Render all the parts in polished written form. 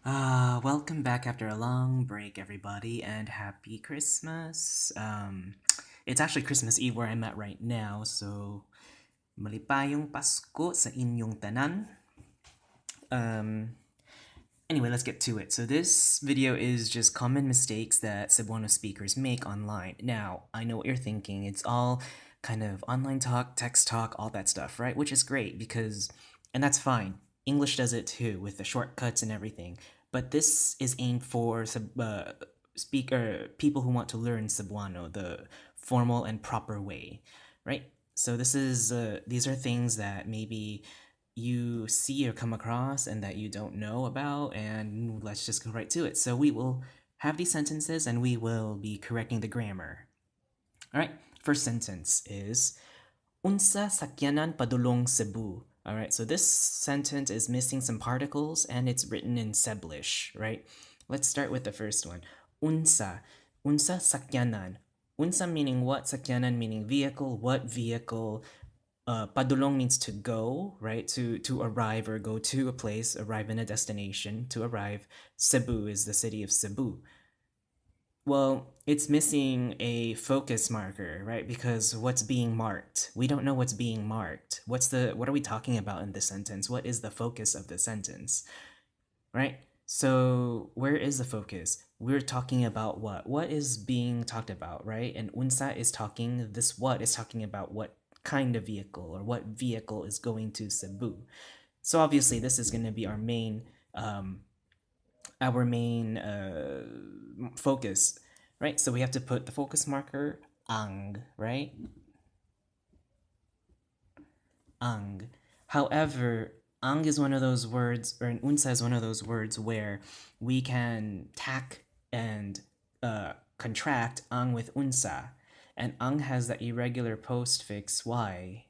Welcome back after a long break, everybody, and happy Christmas. It's actually Christmas Eve where I'm at right now, so malipayong Pasko sa inyong tanan. Um, anyway, let's get to it. So this video is just common mistakes that Cebuano speakers make online. Now, I know what you're thinking. It's all kind of online talk, text talk, all that stuff, right? Which is great because, and that's fine. English does it too with the shortcuts and everything. But this is aimed for people who want to learn Cebuano the formal and proper way, right? So these are things that maybe you see or come across and that you don't know about, and let's just go right to it. So we will have these sentences and we will be correcting the grammar. All right, first sentence is Unsa sakyanan padulong Cebu. All right, so this sentence is missing some particles and it's written in Ceblish, right? Let's start with the first one. Unsa. Unsa sakyanan. Unsa meaning what, sakyanan meaning vehicle, what vehicle. Padulong means to go, right? To arrive or go to a place, arrive in a destination, to arrive. Cebu is the city of Cebu. Well, it's missing a focus marker, right? Because what's being marked? We don't know what's being marked. What are we talking about in this sentence? What is the focus of the sentence? Right? So, where is the focus? We're talking about what? What is being talked about, right? And unsa is talking about what kind of vehicle or what vehicle is going to Cebu. So obviously this is going to be our main focus, right? So we have to put the focus marker ang, right? Ang. However, ang is one of those words, or an unsa is one of those words where we can tack and contract ang with unsa. And ang has that irregular postfix y,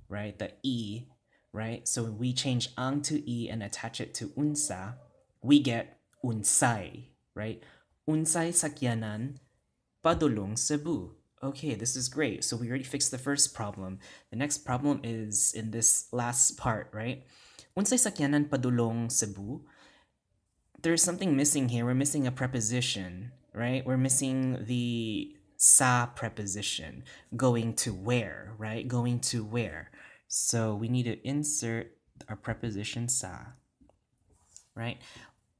right? The e, right? So when we change ang to e and attach it to unsa, we get unsay, right? Unsay sakyanan padulong Cebu. Okay, this is great. So we already fixed the first problem. The next problem is in this last part, right? Unsay sakyanan padulong Cebu. There's something missing here. We're missing a preposition, right? We're missing the sa preposition. Going to where, right? Going to where. So we need to insert our preposition sa, right?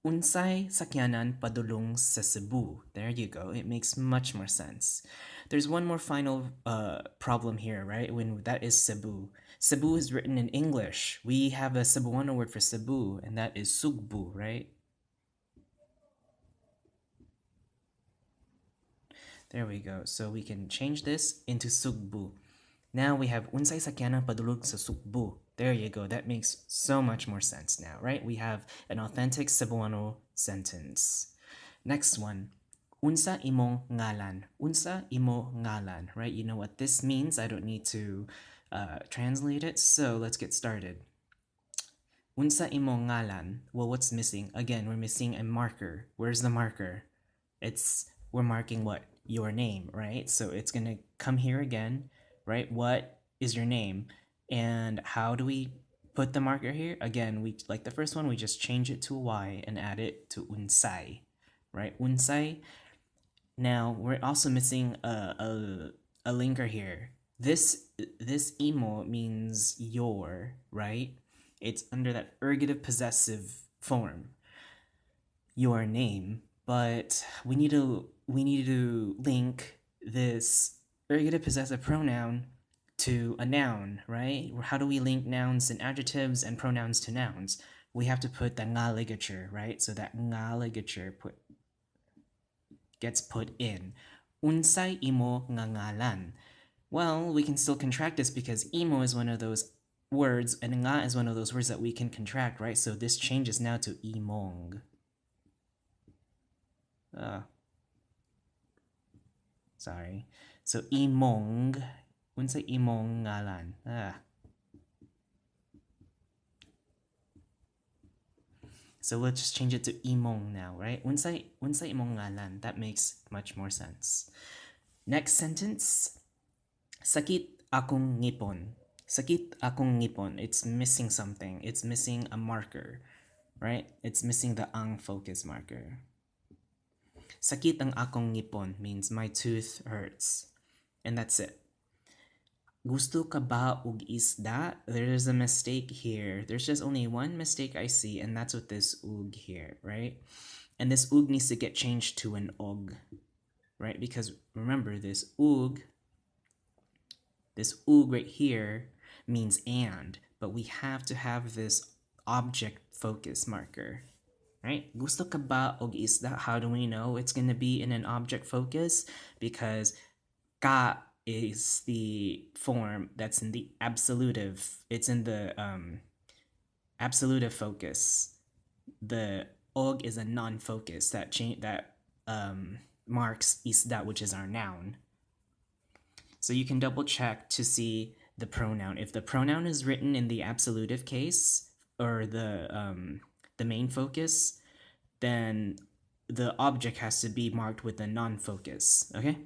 Unsay sakyanan padulong sa Cebu. There you go. It makes much more sense. There's one more final problem here, right? When that is Cebu. Cebu is written in English. We have a Cebuano word for Cebu, and that is sugbu, right? There we go. So we can change this into sugbu. Now we have unsay sakyanan padulong sa sugbu. There you go. That makes so much more sense now, right? We have an authentic Cebuano sentence. Next one. Unsa imong ngalan. Unsa imo ngalan, right? You know what this means. I don't need to translate it. So let's get started. Unsa imong ngalan. Well, what's missing? Again, we're missing a marker. Where's the marker? We're marking what? Your name, right? So it's gonna come here again, right? What is your name? And how do we put the marker here? Again, we like the first one, we just change it to a Y and add it to unsay, right? Unsay. Now we're also missing a linker here. This emo means your, right? It's under that ergative possessive form. Your name, but we need to link this ergative possessive pronoun to a noun, right? How do we link nouns and adjectives and pronouns to nouns? We have to put the nga ligature, right? So that nga ligature gets put in. Unsay imo nga ngalan. Well, we can still contract this because imo is one of those words and nga is one of those words that we can contract, right? So this changes now to imong. Sorry. So imong, unsay imong ngalan. So we'll just change it to imong now, right? Unsay imong ngalan. That makes much more sense. Next sentence. Sakit akong ngipon. Sakit akong ngipon. It's missing something. It's missing a marker. right? It's missing the ang focus marker. Sakit ang akong ngipon means my tooth hurts. And that's it. Gusto ka ba ug isda? There's a mistake here. There's just only one mistake I see, and that's with this ug here, right? And this ug needs to get changed to an og, right? Because remember, this ug right here means and, but we have to have this object focus marker, right? Gusto ka ba og isda? How do we know it's going to be in an object focus? Because ka is the form that's in the absolutive. It's in the absolutive focus. The og is a non-focus that marks isda, which is our noun. So you can double check to see the pronoun. If the pronoun is written in the absolutive case or the main focus, then the object has to be marked with a non-focus. Okay,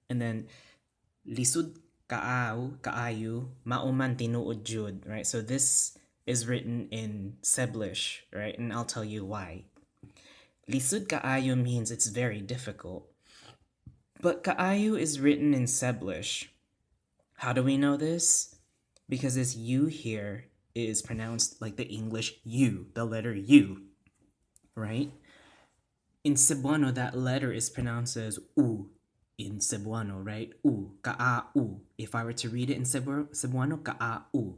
and then lisud kaayu mauman tinuod jud, right? So this is written in Ceblish, right? And I'll tell you why. Lisud kaayu means it's very difficult. But kaayu is written in Ceblish. How do we know this? Because this U here is pronounced like the English U, the letter U, right? In Cebuano, that letter is pronounced as U in Cebuano, right? U, ka-a-u. If I were to read it in Cebuano, ka-a-u.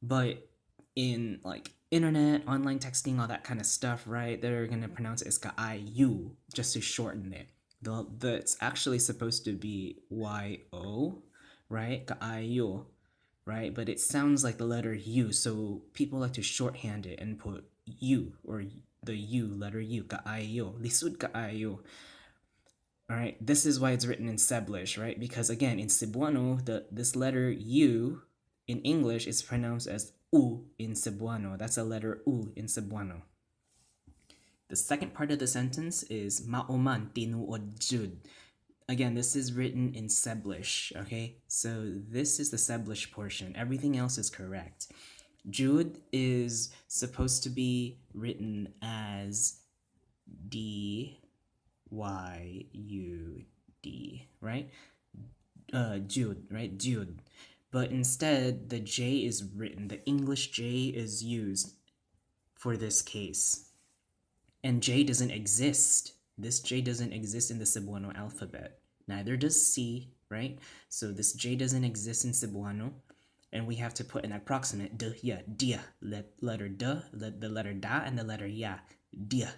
But in like internet, online texting, all that kind of stuff, right? They're gonna pronounce it as ka-i-u, just to shorten it. It's actually supposed to be Y-O, right? Ka-i-u, right? But it sounds like the letter U, so people like to shorthand it and put U, or the U, letter U, ka-i-u, lisud ka-i-u. All right, this is why it's written in Ceblish, right? Because again, in Cebuano, this letter U in English is pronounced as U in Cebuano. That's a letter U in Cebuano. The second part of the sentence is mauman tinuod jud. Again, this is written in Ceblish, okay? So this is the Ceblish portion. Everything else is correct. Jud is supposed to be written as D Y-U-D, right? Jude, right? Jude. But instead, the J is written, the English J is used for this case. And J doesn't exist. This J doesn't exist in the Cebuano alphabet. Neither does C, right? So this J doesn't exist in Cebuano. And we have to put an approximate D, ya, dia, letter D, the letter da, and the letter ya. Dia,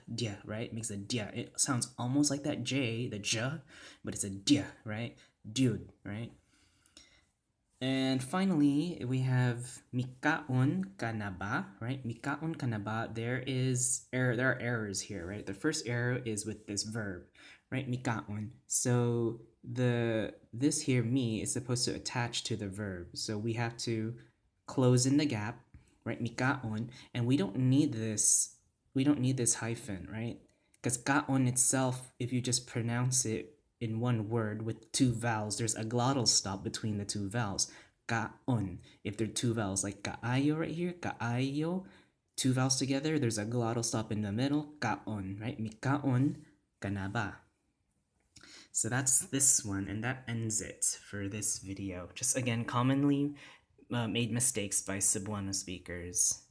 right? Makes a dia. It sounds almost like that J, the J, but it's a dia, right? Dude, right? And finally, we have mikaon kanaba, right? Mikaon kanaba. There are errors here, right? The first error is with this verb, right? Mikaon. So this here mi is supposed to attach to the verb. So we have to close in the gap, right? Mikaon, and we don't need this hyphen, right? Because kaon itself, if you just pronounce it in one word with two vowels, there's a glottal stop between the two vowels. Kaon. If there are two vowels, like kaayo right here, kaayo, two vowels together, there's a glottal stop in the middle, kaon, right? Mikaon kanaba. So that's this one, and that ends it for this video. Just again, commonly made mistakes by Cebuano speakers.